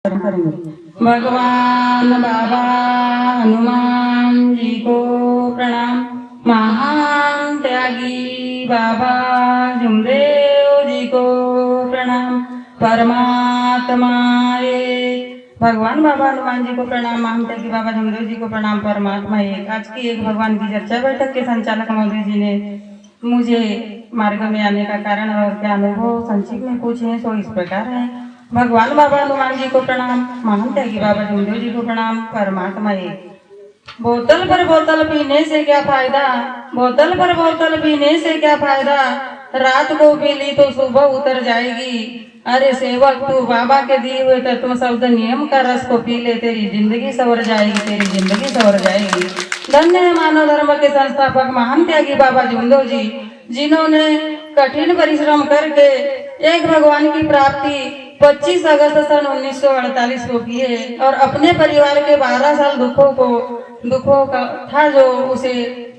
भगवान बाबा हनुमान जी को प्रणाम। महान त्यागी बाबा जुमदेव जी को प्रणाम। परमात्मा भगवान बाबा हनुमान जी को प्रणाम। महान त्यागी बाबा जुमदेव जी को प्रणाम। परमात्मा एक। आज की एक भगवान की चर्चा बैठक के संचालक महोदय जी ने मुझे मार्ग में आने का कारण और क्या अनुभव संक्षिप्त में पूछे, सो इस प्रकार है। भगवान बाबा हनुमान जी को प्रणाम। महान त्यागी बाबा जुमदेव जी को प्रणाम। परमात्मा एक। बोतल पर बोतल पीने से क्या फायदा, बोतल पर बोतल पीने से क्या फायदा, रात को पी ली तो सुबह उतर जाएगी। अरे सेवक, तू बाबा के दिए हुए तत्व शब्द नियम का रस को पी ले, तेरी जिंदगी संवर जाएगी, तेरी जिंदगी संवर जाएगी। धन्य है मानव धर्म के संस्थापक महान त्यागी बाबा जुमदेव जी, जिन्होंने कठिन परिश्रम करके एक भगवान की प्राप्ति 25 अगस्त सन 1948 को किए और अपने परिवार के 12 साल दुखों का था जो उसे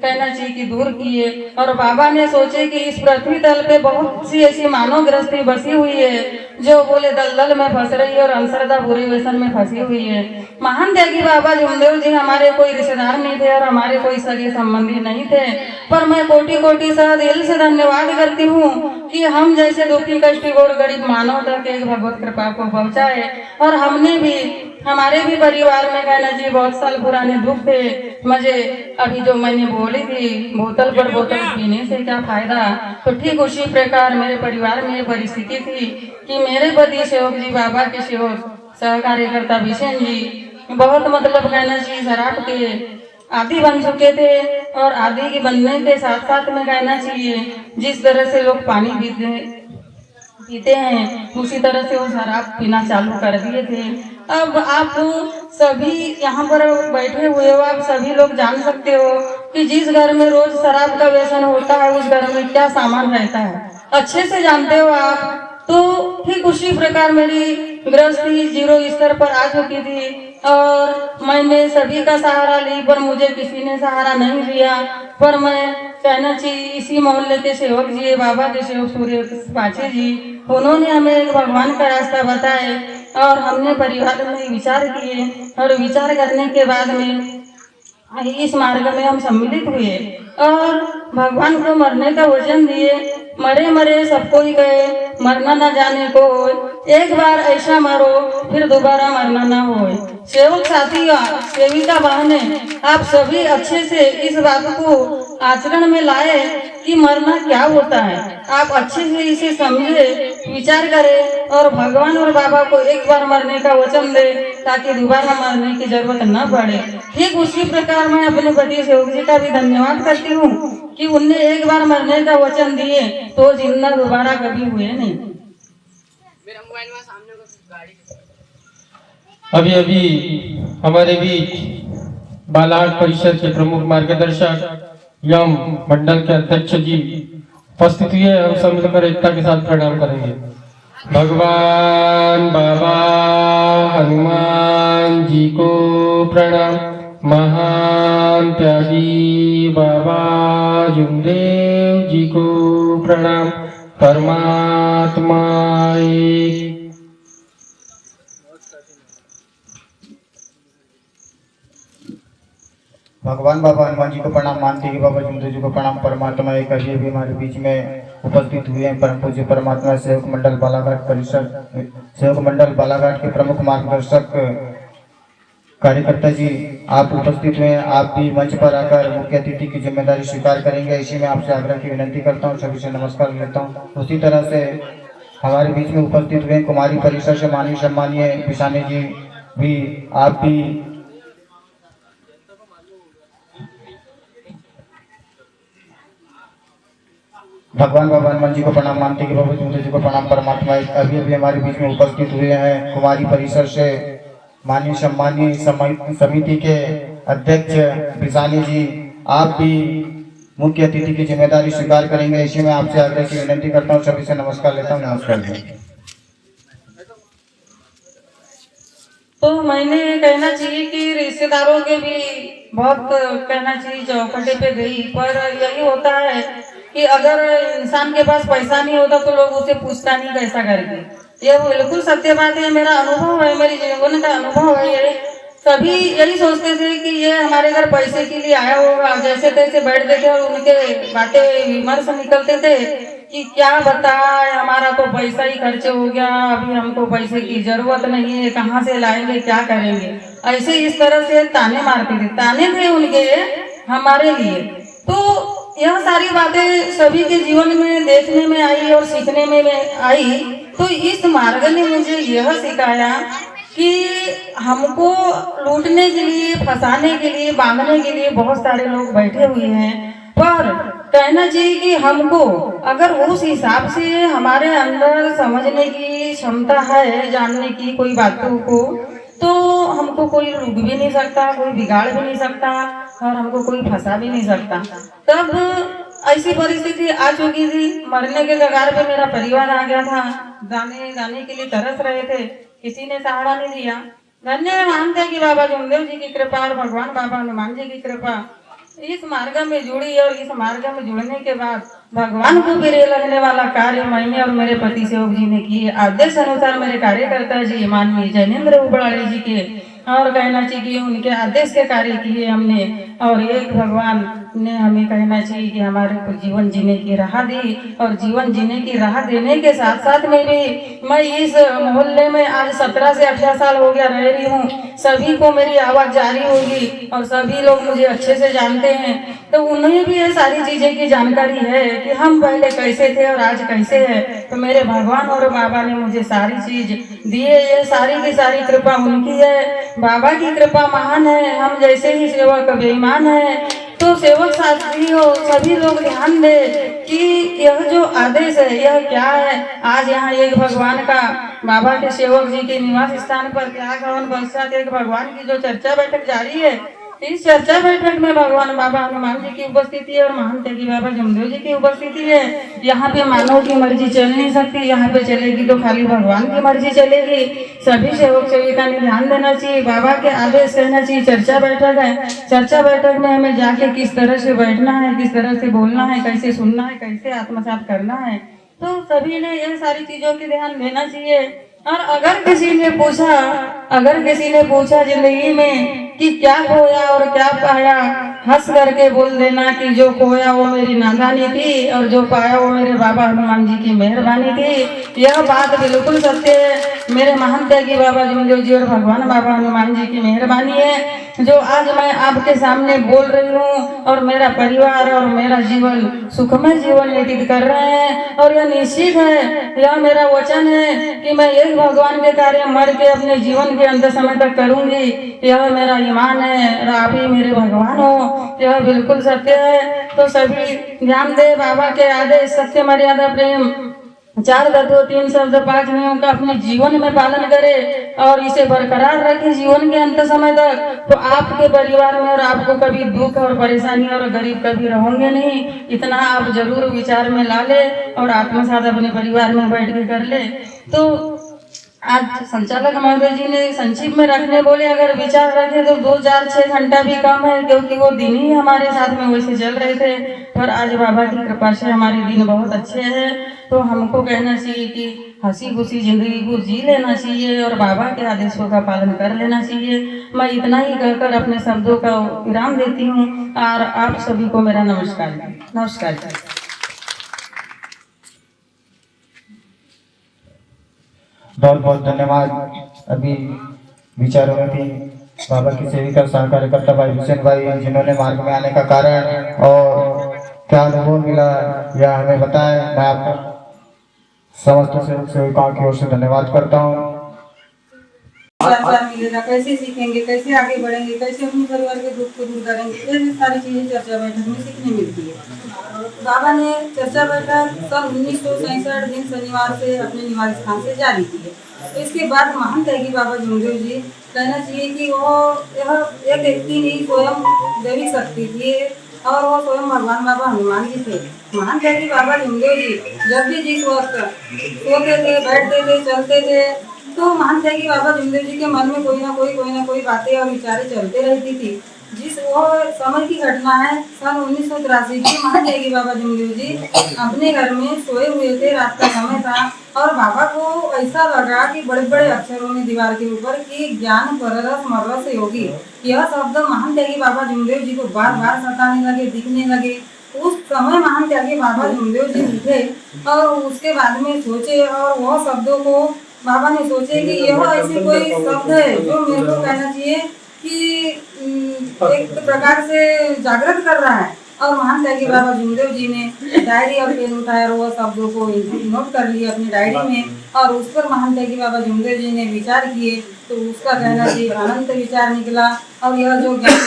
कहना चाहिए कि दूर किए। और बाबा ने सोचे कि इस पृथ्वी तल पे बहुत सी ऐसी मानव गृहस्थी बसी हुई है जो बोले दलदल में फंस रही है और अंधश्रद्धा बुरे व्यसन में फंसी हुई है। महान त्यागी बाबा जुमदेव जी हमारे कोई रिश्तेदार नहीं थे और हमारे कोई सगे संबंधी नहीं थे, पर मैं कोटि कोटि सा दिल से धन्यवाद करती हूँ कि हम जैसे दुखी कष्टी और गरीब मानव तक एक भगवत कृपा को पहुँचाए। और हमने भी, हमारे भी परिवार में कहना चाहिए बहुत साल पुराने दुख थे। मुझे अभी जो मैंने बोली थी बोतल पर बोतल पीने से क्या फायदा, तो ठीक उसी प्रकार मेरे परिवार में ये परिस्थिति थी कि मेरे पति सेवक जी, बाबा के सेवक सहकार्यकर्ता बिशन जी बहुत मतलब कहना चाहिए शराब के आदि बन चुके थे। और आदि के बनने के साथ साथ में कहना चाहिए जिस तरह से लोग पानी पीते हैं उसी तरह से वो शराब पीना चालू कर दिए थे। अब आप सभी यहाँ पर बैठे हुए हो, आप सभी लोग जान सकते हो कि जिस घर में रोज शराब का व्यसन होता है उस घर में क्या सामान रहता है, अच्छे से जानते हो आप। तो ठीक उसी प्रकार मेरी गृहस्थी जीरो स्तर पर आ चुकी थी और मैंने सभी का सहारा ली, पर मुझे किसी ने सहारा नहीं दिया। पर मैं कहना चाहिए इसी मोहल्ले के सेवक जी, बाबा के सेवक सूर्य पाचे जी, उन्होंने हमें एक भगवान का रास्ता बताए और हमने परिवार में विचार किए और विचार करने के बाद में इस मार्ग में हम सम्मिलित हुए और भगवान को मरने का वचन दिए। मरे मरे सबको ही गए, मरना न जाने को, एक बार ऐसा मरो फिर दोबारा मरना ना हो। सेवक साथी, सेविका बहने, आप सभी अच्छे से इस बात को आचरण में लाए कि मरना क्या होता है। आप अच्छे से इसे समझे, विचार करें और भगवान और बाबा को एक बार मरने का वचन दे ताकि दोबारा मरने की जरूरत न पड़े। ठीक उसी प्रकार मैं अपने पति सेवक जी का भी धन्यवाद करती हूँ कि उनने एक बार मरने का वचन दिए तो जिंदा दोबारा कभी हुए नहीं। अभी अभी हमारे बीच बालाघाट परिषद के प्रमुख मार्गदर्शक एवं मंडल के अध्यक्ष जी उपस्थित हुए। हम सब मिलकर एकता के साथ प्रणाम करेंगे। भगवान बाबा हनुमान जी को प्रणाम। महान त्यागी बाबा जुमदेव जी को प्रणाम। परमात्मा एक। भगवान बाबा हनुमान जी को प्रणाम। मानते कि बाबा जुमदेव जी को प्रणाम। परमात्मा एक। अभी भी हमारे बीच में उपस्थित हुए हैं परम पूज्य परमात्मा सेवक मंडल बालाघाट परिषद, सेवक मंडल बालाघाट के प्रमुख मार्गदर्शक कार्यकर्ता जी, आप उपस्थित हुए हैं। आप भी मंच पर आकर मुख्य अतिथि की जिम्मेदारी स्वीकार करेंगे, इसी में आपसे आग्रह की विनती करता हूँ। सभी से नमस्कार लेता हूँ। उसी तरह से हमारे बीच में उपस्थित हुए कुमारी परिषद से माननीय सम्मानीय पिसाने जी भी, आप भी भगवान बाबा हनुमान जी को प्रणाम। मानते कि बाबा जुमदेव जी को प्रणाम। परमात्मा एक। अभी अभी हमारे बीच में उपस्थित हुए हैं कुमारी परिसर से माननीय सम्मानीय समिति के अध्यक्ष बिसानी जी, आप भी मुख्य अतिथि की जिम्मेदारी स्वीकार करेंगे, इसी में आपसे आग्रह की विनती करता हूँ। सभी से नमस्कार लेता हूँ। नमस्कार। तो मैंने कहना चाहिए कि रिश्तेदारों के भी बहुत कहना चाहिए चौखटे पे गई, पर यही होता है कि अगर इंसान के पास पैसा नहीं होता तो लोग उसे पूछता नहीं कैसा करके, ये बिल्कुल सत्य बात है, मेरा अनुभव है, मेरी जीवन का अनुभव है ये। सभी यही सोचते थे कि ये हमारे घर पैसे के लिए आया होगा, जैसे तैसे बैठते थे और उनके बातें विमर्श निकलते थे कि क्या बताए, हमारा तो पैसा ही खर्च हो गया, अभी हमको पैसे की जरूरत नहीं है, कहाँ से लाएंगे, क्या करेंगे। ऐसे इस तरह से ताने मारते थे, ताने थे उनके हमारे लिए। तो यह सारी बातें सभी के जीवन में देखने में आई और सीखने में आई। तो इस मार्ग ने मुझे यह सिखाया कि हमको लूटने के लिए, फंसाने के लिए, बांधने के लिए बहुत सारे लोग बैठे हुए हैं, पर कहना चाहिए कि हमको अगर उस हिसाब से हमारे अंदर समझने की क्षमता है, जानने की कोई बातों को, तो हमको कोई रुक भी नहीं सकता, कोई बिगाड़ भी नहीं सकता और हमको कोई फंसा भी नहीं सकता। तब ऐसी परिस्थिति आ चुकी थी, मरने के कगार पे मेरा परिवार आ गया था, जाने के लिए तरस रहे थे, किसी ने सहारा नहीं दिया। धन्य मानते कि बाबा जमदेव जी की कृपा और भगवान बाबा हनुमान जी की कृपा इस मार्ग में जुड़ी, और इस मार्ग में जुड़ने के बाद भगवान को प्रिय लगने वाला कार्य मैंने और मेरे पति सेवक जी ने किए। आदेश अनुसार मेरे कार्यकर्ता जी माननीय जैनेन्द्र उबड़ाले जी के और कहना चाहिए कि उनके आदेश के कार्य किए हमने, और एक भगवान ने हमें कहना चाहिए कि हमारे को जीवन जीने की राह दी, और जीवन जीने की राह देने के साथ साथ में भी मैं इस मोहल्ले में आज 17 से 18 साल हो गया रह रही हूँ। सभी को मेरी आवाज जारी होगी और सभी लोग मुझे अच्छे से जानते हैं, तो उन्हें भी ये सारी चीजें की जानकारी है कि हम पहले कैसे थे और आज कैसे हैं। तो मेरे भगवान और बाबा ने मुझे सारी चीज दिए, ये सारी की सारी कृपा उनकी है। बाबा की कृपा महान है, हम जैसे ही सेवक बेईमान है। तो सेवक साथी हो, सभी लोग ध्यान दे कि यह जो आदेश है यह क्या है। आज यहाँ एक भगवान का, बाबा के सेवक जी के निवास स्थान पर त्याग हवन पश्चात एक भगवान की जो चर्चा बैठक जारी है, इस चर्चा बैठक में भगवान बाबा हनुमान जी की उपस्थिति है और महान त्यागी बाबा जमदेव जी की उपस्थिति है। यहाँ पे मानव की मर्जी चल नहीं सकती, यहाँ पे चलेगी तो खाली भगवान की मर्जी चलेगी। सभी सेवक सेविका ने ध्यान देना चाहिए, बाबा के आदेश कहना चाहिए। चर्चा बैठक है, चर्चा बैठक में हमें जाके किस तरह से बैठना है, किस तरह से बोलना है, कैसे सुनना है, कैसे आत्मसात करना है, तो सभी ने यह सारी चीजों की ध्यान देना चाहिए। और अगर किसी ने पूछा जिंदगी में कि क्या खोया और क्या पाया, हंस करके बोल देना कि जो खोया वो मेरी नादानी थी और जो पाया वो मेरे बाबा हनुमान जी की मेहरबानी थी। यह बात बिल्कुल सत्य है। मेरे महान त्यागी बाबा जमदेव जी और भगवान बाबा हनुमान जी की मेहरबानी है जो आज मैं आपके सामने बोल रही हूँ, और मेरा परिवार और मेरा जीवन सुखमय जीवन व्यतीत कर रहे हैं। और यह निश्चित है, यह मेरा वचन है कि मैं एक भगवान के कार्य मर के अपने जीवन के अंत समय तक करूंगी। यह मेरा ईमान है और आप ही मेरे भगवान हो, यह बिल्कुल सत्य है। तो सभी ध्यान दे, बाबा के आदेश सत्य, मर्यादा, प्रेम, 4 तत्व, 3 शब्द, 5 नियमों का अपने जीवन में पालन करे और इसे बरकरार रखे जीवन के अंत समय तक। तो आपके परिवार में और आपको कभी दुख और परेशानी और गरीब कभी रहोगे नहीं। इतना आप जरूर विचार में ला ले और आत्मसात अपने परिवार में बैठ के कर ले। तो आज संचालक महोदय जी ने संक्षिप्त में रखने बोले, अगर विचार रखे तो 2, 4, 6 घंटा भी कम है, क्योंकि वो दिन ही हमारे साथ में वैसे चल रहे थे। पर आज बाबा की कृपा से हमारे दिन बहुत अच्छे हैं। तो हमको कहना चाहिए कि हंसी खुशी जिंदगी को जी लेना चाहिए और बाबा के आदेशों का पालन कर लेना चाहिए। मैं इतना ही कहकर अपने शब्दों का विराम देती हूँ और आप सभी को मेरा नमस्कार। बहुत बहुत धन्यवाद। अभी विचारों में थी बाबा की सेविका सह कार्यकर्ता भाई हुसैन भाई, जिन्होंने मार्ग में आने का कारण और क्या अनुभव मिला यह हमें बताया। मैं आपका समस्त सेवक सेविकाओं की ओर से धन्यवाद करता हूँ। मिलेगा, कैसे सीखेंगे, कैसे आगे बढ़ेंगे, कैसे अपने परिवार के दुख को दूर करेंगे, ये सारी चीजें चर्चा बैठक में सीखने मिलती है। बाबा ने चर्चा बैठक सन 1967 दिन शनिवार से अपने निवास स्थान से जारी की है। तो इसके बाद महान त्यागी बाबा जमदेव जी, कहना चाहिए कि वो यह एक व्यक्ति नहीं, स्वयं दैविक शक्ति थी और वो स्वयं भगवान बाबा हनुमान जी थे। महान त्यागी बाबा जमदेव जी जब भी जिस वक्त सोते थे, बैठते थे, चलते थे, तो महान त्यागी बाबा जमदेव जी के मन में कोई ना कोई बातें और विचारें चलते रहती थी। जिस वो समय की घटना है, सन 1983 की। महादेवी बाबा जमदेव जी अपने घर में सोए हुए थे, रात का समय था, और बाबा को ऐसा लगा कि बड़े बड़े अक्षरों में दीवार के ऊपर कि ज्ञान पररस मररस योगी, यह शब्द महान त्यागी बाबा जमदेव जी को बार बार सताने लगे, दिखने लगे। उस समय महान त्यागी बाबा जमदेव जी उठे और उसके बाद में सोचे, और वह शब्दों को बाबा ने सोचे कि यह ऐसी कोई शब्द है जो मेरे को कहना चाहिए कि एक प्रकार से जागृत कर रहा है। और महान त्यागी बाबा जमदेव जी ने डायरी और पेन उठाया और वो शब्दों को नोट कर लिया अपनी डायरी में, और उस पर महान त्यागी बाबा जमदेव जी ने विचार किए। तो उसका कहना चाहिए अनंत विचार निकला, और यह जो ज्ञान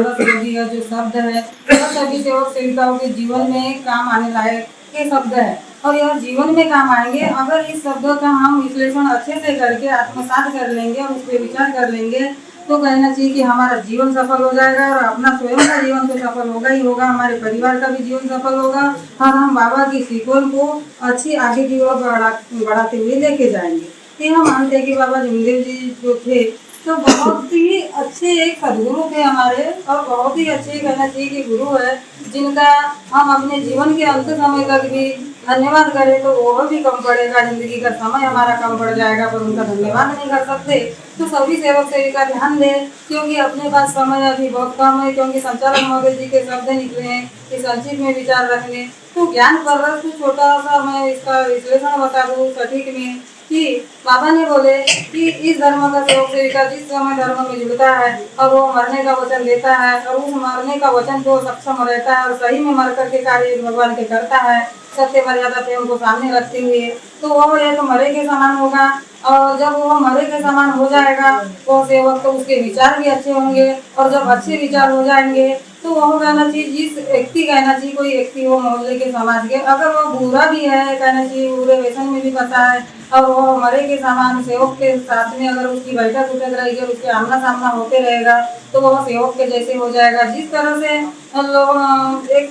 योगी यह जो शब्द है, यह सभी सेवक सेविकाओं के जीवन में काम आने लायक के शब्द है, और यह जीवन में काम आएंगे अगर इस शब्दों का हम विश्लेषण अच्छे से करके आत्मसात कर लेंगे और उस पर विचार कर लेंगे। तो कहना चाहिए कि हमारा जीवन सफल हो जाएगा, और अपना स्वयं का जीवन तो सफल होगा ही होगा, हमारे परिवार का भी जीवन सफल होगा, और हम बाबा की सीखों को अच्छी आगे की ओर बढ़ाते हुए लेके जाएंगे। ये हम मानते हैं कि बाबा जमदेव जी जो थे तो बहुत ही अच्छे एक सदगुरु थे हमारे, और बहुत ही अच्छे कहना चाहिए कि गुरु है, जिनका हम अपने जीवन के अंत समय तक भी धन्यवाद करें तो वो भी कम पड़ेगा, जिंदगी का समय हमारा कम पड़ जाएगा, पर उनका धन्यवाद नहीं कर सकते। तो सभी सेवक सेविका ध्यान दें, क्योंकि अपने पास समय अभी बहुत कम है, क्योंकि संचालक महोदय जी के शब्द निकले हैं कि संचित में विचार रखने। तो ज्ञान पर तो छोटा सा मैं इसका विश्लेषण बता दूँ सटीक में कि बाबा ने बोले कि इस धर्म का सेवक सेविका जिस समय धर्म में जुड़ता है और वो मरने का वचन देता है, और उस मरने का वचन को सक्षम रहता है और सही में मर करके कार्य भगवान के करता है, सत्य मर्यादा प्रेम को सामने रखते हुए, तो वो ये तो मरे के समान होगा। और जब वो मरे के समान हो जाएगा वो सेवक, तो उसके विचार भी अच्छे होंगे, और जब अच्छे विचार हो जाएंगे तो वो कहना चाहिए जिस व्यक्ति कहना चाहिए कोई व्यक्ति हो मोहल्ले के समाज के, अगर वो बुरा भी है कहना चाहिए बुरे व्यसन में भी फंसा है, और वो मरे के समान सेवक के साथ में अगर उसकी बैठक उठक रहेगी और उसके आमना सामना होते रहेगा तो वो सेवक के जैसे हो जाएगा। जिस तरह से लोग एक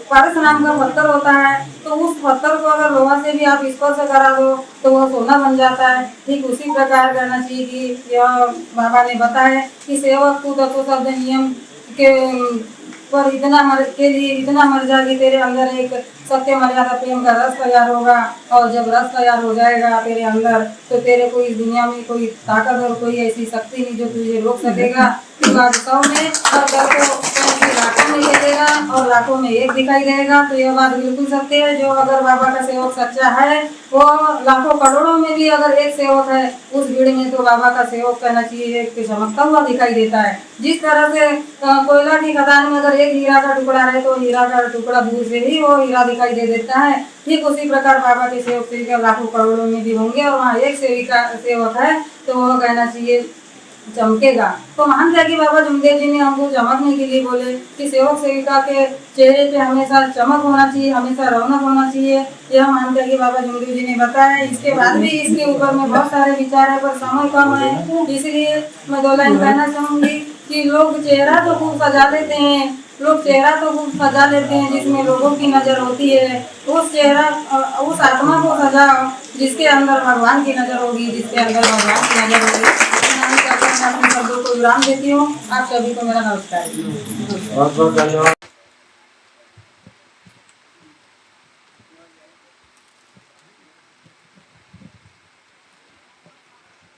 पारस नाम का पत्थर होता है, तो उस पत्थर को अगर लोहा से भी आप स्पर्श करा दो तो वह सोना बन जाता है। ठीक उसी प्रकार करना चाहिए कि यह बाबा ने बताया कि सेवक तू तत्व शब्द नियम के पर इतना मर जा कि तेरे अंदर एक सत्य मर्यादा प्रेम का रस तैयार होगा, और जब रस तैयार हो जाएगा तेरे अंदर तो तेरे को इस दुनिया में कोई ताकत और कोई ऐसी शक्ति नहीं जो तुझे रोक सकेगा। तू आज 100 में और कल को लाखों में खेलेगा और लाखों में एक दिखाई देगा। तो यह बात बिल्कुल सत्य है। जो अगर बाबा का सेवक सच्चा है वो लाखों करोड़ों में भी अगर एक सेवक है उस भीड़ में तो बाबा का सेवक कहना चाहिए एक चमकता हुआ दिखाई देता है। जिस तरह से कोयला की खदान में अगर एक हीरा का टुकड़ा रहे तो हीरा का टुकड़ा दूर से ही वो हीरा दिखाई दे देता है। ठीक उसी प्रकार बाबा के सेवक सेविका लाखों करोड़ों में भी होंगे और वहाँ एक सेवक है तो वह कहना चाहिए चमकेगा। तो महान त्यागी बाबा जमदेव जी ने हमको चमकने के लिए बोले कि सेवक सेविका के चेहरे पे हमेशा चमक होना चाहिए, हमेशा रौनक होना चाहिए। यह महान त्यागी बाबा जमदेव जी ने बताया। इसके बाद भी इसके ऊपर में बहुत सारे विचार है पर समय कम है, इसलिए मैं 2 लाइन कहना चाहूंगी कि लोग चेहरा तो खूब सजा लेते हैं, जिसमें लोगों की नजर होती है। उस चेहरा उस आत्मा को सजाओ जिसके अंदर भगवान की नजर होगी, जिसके अंदर भगवान की नजर होगी। अपने शब्दों को विराम देती हूँ। आप सभी को मेरा नमस्कार। बहुत बहुत धन्यवाद।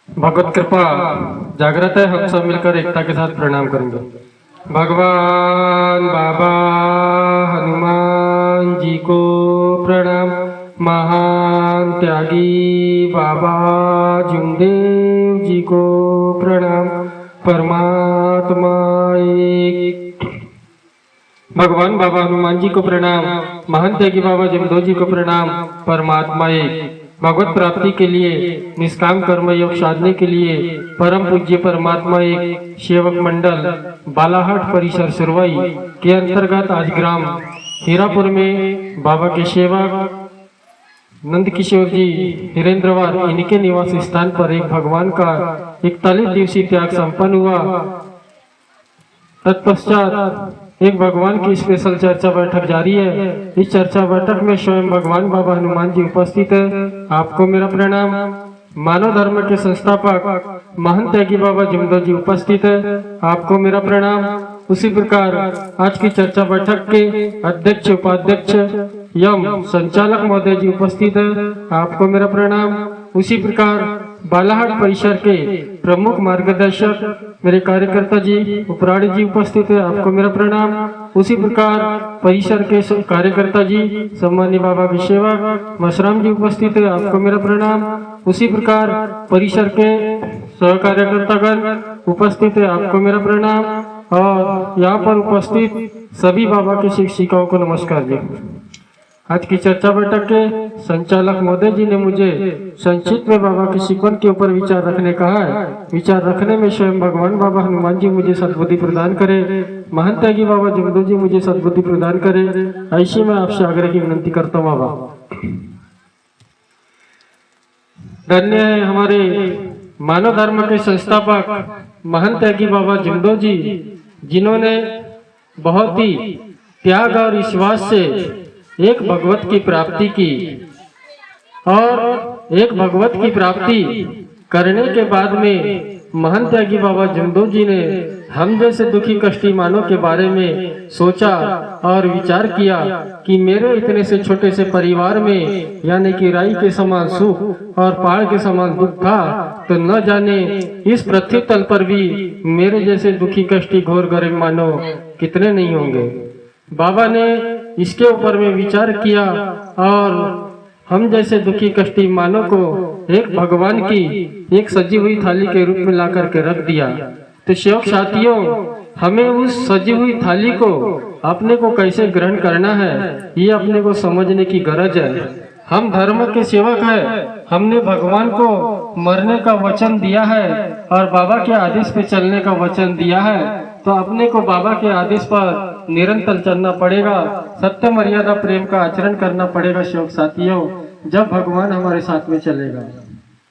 भगवत कृपा जागृत है। हम सब मिलकर एकता के साथ प्रणाम करेंगे। भगवान बाबा हनुमान जी को प्रणाम। महान त्यागी बाबा जमदेव जी को प्रणाम। परमात्मा एक। भगवान बाबा हनुमान जी को प्रणाम। महान त्यागी बाबा जमदेव जी को प्रणाम। परमात्मा एक। भगवत प्राप्ति के लिए निष्काम कर्म योग साधने के लिए परम पूज्य परमात्मा एक सेवक मंडल बालाहाट परिसर सुरवाई के अंतर्गत आज ग्राम हीरापुर में बाबा के सेवक नंद किशोर जी हिरेंद्रवार इनके निवास स्थान पर एक भगवान का 41 दिवसीय त्याग संपन्न हुआ। तत्पश्चात एक भगवान की स्पेशल चर्चा बैठक जारी है। इस चर्चा बैठक में स्वयं भगवान बाबा हनुमान जी उपस्थित है। आपको मेरा प्रणाम। मानव धर्म के संस्थापक महंत त्यागी बाबा जिमदो जी उपस्थित है, आपको मेरा प्रणाम। उसी प्रकार आज की चर्चा बैठक के अध्यक्ष उपाध्यक्ष एवं संचालक महोदय जी उपस्थित है, आपको मेरा प्रणाम। उसी प्रकार बालाहाट परिसर के प्रमुख मार्गदर्शक मेरे कार्यकर्ता जी उपराड़ी जी उपस्थित है, आपको मेरा प्रणाम। उसी प्रकार परिसर के कार्यकर्ता जी सम्मान्य बाबा के सेवक मसराम जी उपस्थित है, आपको मेरा प्रणाम। उसी प्रकार परिसर के सहकार्यकर्तागण उपस्थित है, आपको मेरा प्रणाम। और यहाँ पर उपस्थित सभी बाबा के शिक्षिकाओं को नमस्कार जी। आज की चर्चा बैठक के संचालक महोदय जी ने मुझे संक्षिप्त में बाबा के शिकवन के ऊपर विचार रखने कहा है। विचार रखने में स्वयं भगवान बाबा हनुमान जी मुझे सद्बुद्धि प्रदान करे, महंत त्यागी बाबा जिमदो जी मुझे सद्बुद्धि प्रदान करे, ऐसी मैं आपसे आग्रह की विनती करता हूँ बाबा। धन्य है हमारे मानव धर्म के संस्थापक महंत त्यागी बाबा जिमदो जी, जिन्होंने बहुत ही त्याग और विश्वास से एक भगवत की प्राप्ति की, और एक भगवत की प्राप्ति करने के बाद में महंत त्यागी बाबा जिमदो जी ने हम जैसे दुखी कष्टी मानव के बारे में सोचा और विचार किया कि मेरे इतने से छोटे से परिवार में यानी कि राई के समान सुख और पहाड़ के समान दुख था, तो न जाने इस पृथ्वी तल पर भी मेरे जैसे दुखी कष्टी घोर गरीब मानव कितने नहीं होंगे। बाबा ने इसके ऊपर में विचार किया और हम जैसे दुखी कष्टी मानव को एक भगवान की एक सजी हुई थाली के रूप में ला करके रख दिया। तो सेवक साथियों, हमें उस सजी हुई थाली को अपने को कैसे ग्रहण करना है, ये अपने को समझने की गरज है। हम धर्म के सेवक हैं, हमने भगवान को मरने का वचन दिया है और बाबा के आदेश पे चलने का वचन दिया है, तो अपने को बाबा के आदेश पर निरंतर चलना पड़ेगा, सत्य मर्यादा प्रेम का आचरण करना पड़ेगा सेवक साथियों, जब भगवान हमारे साथ में चलेगा।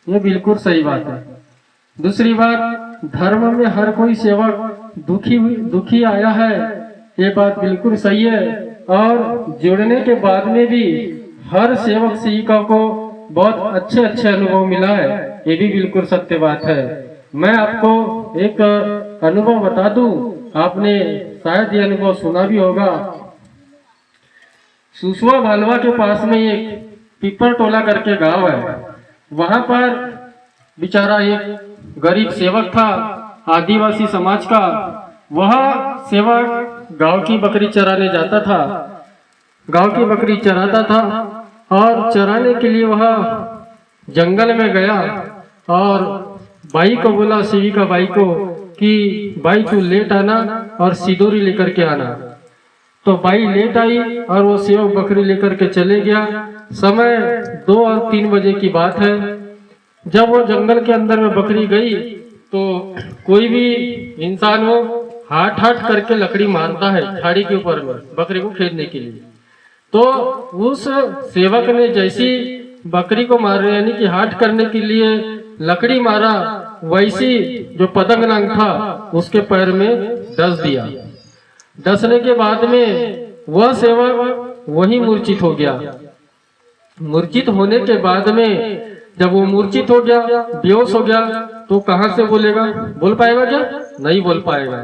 ये बिल्कुल सही बात है। दूसरी बात, धर्म में हर कोई सेवक दुखी आया है, ये बात बिल्कुल सही है। और जुड़ने के बाद में भी हर सेवक सेविका को बहुत अच्छे अनुभव मिला है, ये भी बिल्कुल सत्य बात है। मैं आपको एक अनुभव बता दूं, आपने शायद ये अनुभव सुना भी होगा। सुसवा भालवा के पास में एक पीपर टोला करके गांव है, वहां पर बेचारा एक गरीब सेवक था आदिवासी समाज का। वह सेवक गांव की बकरी चराने जाता था, गांव की बकरी चराता था और चराने के लिए वह जंगल में गया और भाई को बोला, सेविका भाई को, कि भाई तू लेट आना और सिदोरी लेकर के आना। तो भाई लेट आई और वो सेवक बकरी लेकर के चले गया। समय 2 और 3 बजे की बात है। जब वो जंगल के अंदर में बकरी गई तो कोई भी इंसान वो हाथ करके लकड़ी मारता है झाड़ी के ऊपर में बकरी को खेदने के लिए। तो उस सेवक ने जैसी बकरी को मार रहे यानी कि हाथ करने के लिए लकड़ी मारा, वैसी जो पतंग नांग था उसके पैर में डस दिया। डसने के बाद में वह सेवक वही मूर्छित हो गया। मूर्छित होने के बाद में जब वो मूर्छित हो गया, बेहोश हो गया, तो कहां से बोलेगा? बोल पाएगा क्या? नहीं बोल पाएगा।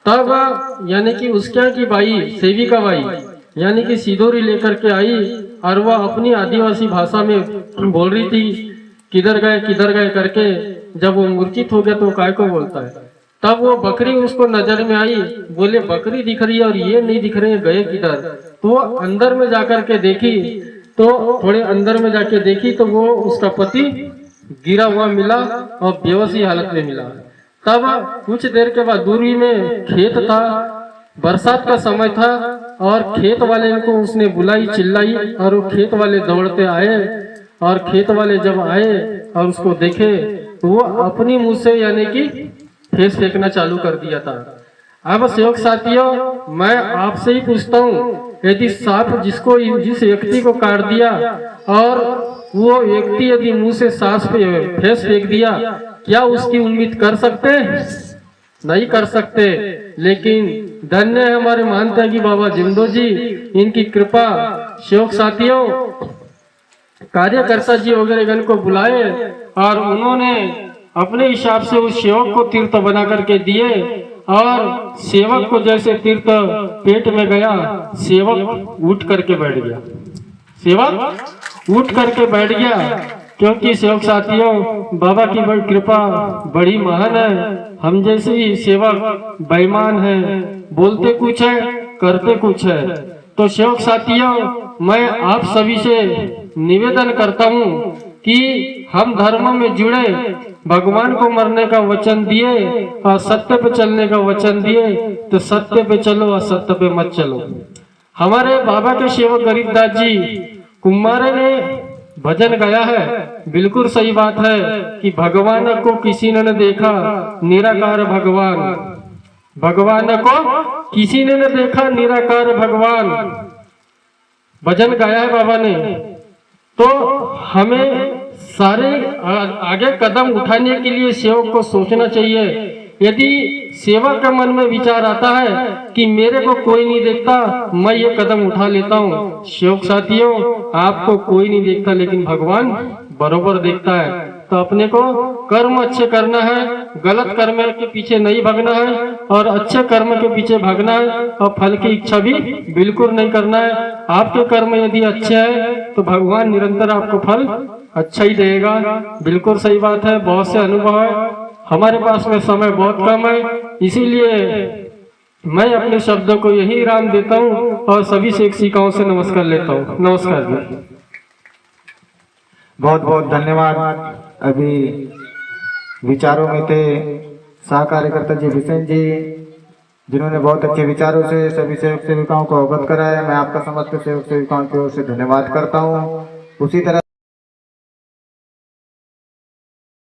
तब यानी कि उसके यहाँ की बाई, सेविका बाई यानी कि सिदोरी लेकर के आई और वह अपनी आदिवासी भाषा में बोल रही थी, किधर गए करके। जब वो मूर्छित हो गया तो काय को बोलता है। तब वो बकरी उसको नजर में आई, बोले बकरी दिख रही है और ये नहीं दिख रहे, गए किधर? तो वो अंदर में जाकर के देखी, तो थोड़े अंदर में जाके देखी तो वो उसका पति गिरा हुआ मिला और बेहोशी हालत में मिला। तब कुछ देर के बाद दूरी में खेत था, बरसात का समय था और खेत वाले को उसने बुलाई, चिल्लाई और वो खेत वाले दौड़ते आए। और खेत वाले जब आए और उसको देखे तो वो अपनी मुंह से यानी कि फेंस फेंकना चालू कर दिया था। अब सेवक साथियों, मैं आपसे ही पूछता हूँ, यदि सांप जिस व्यक्ति को काट दिया और वो व्यक्ति यदि मुंह से सांस पे फेंस फेंक दिया, क्या उसकी उम्मीद कर सकते? नहीं कर सकते। लेकिन धन्य है हमारे महंत त्यागी बाबा जिमदो जी, इनकी कृपा। सेवक साथियों, कार्यकर्ता जी वगैरह को बुलाए और उन्होंने अपने हिसाब से उस सेवक को तीर्थ बना करके दिए और सेवक को जैसे तीर्थ पेट में गया, सेवक उठ करके बैठ गया। सेवक उठ करके बैठ गया क्योंकि सेवक साथियों, बाबा की बड़ी कृपा बड़ी महान है। हम जैसे ही सेवक बेईमान है, बोलते कुछ है करते कुछ है। तो सेवक साथियों, मैं आप सभी से निवेदन करता हूँ कि हम धर्म में जुड़े, भगवान को मरने का वचन दिए और सत्य पे चलने का वचन दिए, तो सत्य पे चलो और सत्य पे मत चलो। हमारे बाबा के सेवक गरीबदास जी कुमारे ने भजन गाया है, बिल्कुल सही बात है कि भगवान को किसी ने न देखा, निराकार भगवान। भगवान को किसी ने न देखा, निराकार भगवान, भजन गाया है बाबा ने। तो हमें सारे आगे कदम उठाने के लिए सेवक को सोचना चाहिए। यदि सेवक के मन में विचार आता है कि मेरे को कोई नहीं देखता, मैं ये कदम उठा लेता हूँ। सेवक साथियों, आपको कोई नहीं देखता लेकिन भगवान बरोबर देखता है। तो अपने को कर्म अच्छे करना है, गलत कर्म के पीछे नहीं भागना है और अच्छे कर्म के पीछे भागना है और फल की इच्छा भी बिल्कुल नहीं करना है। आपके कर्म यदि अच्छे हैं तो भगवान निरंतर आपको फल अच्छा ही देगा। बिल्कुल सही बात है, बहुत से अनुभव है। हमारे पास में समय बहुत कम है, इसीलिए मैं अपने शब्दों को यही विराम देता हूँ और सभी शिक्षिकाओं से नमस्कार लेता हूँ। नमस्कार जी। बहुत बहुत धन्यवाद। अभी विचारों में थे सह कार्यकर्ता जी बिशन जी, जिन्होंने बहुत अच्छे विचारों से सभी सेवक सेविकाओं को अवगत कराया। मैं आपका समस्त सेवक सेविकाओं की ओर से धन्यवाद करता हूँ। उसी तरह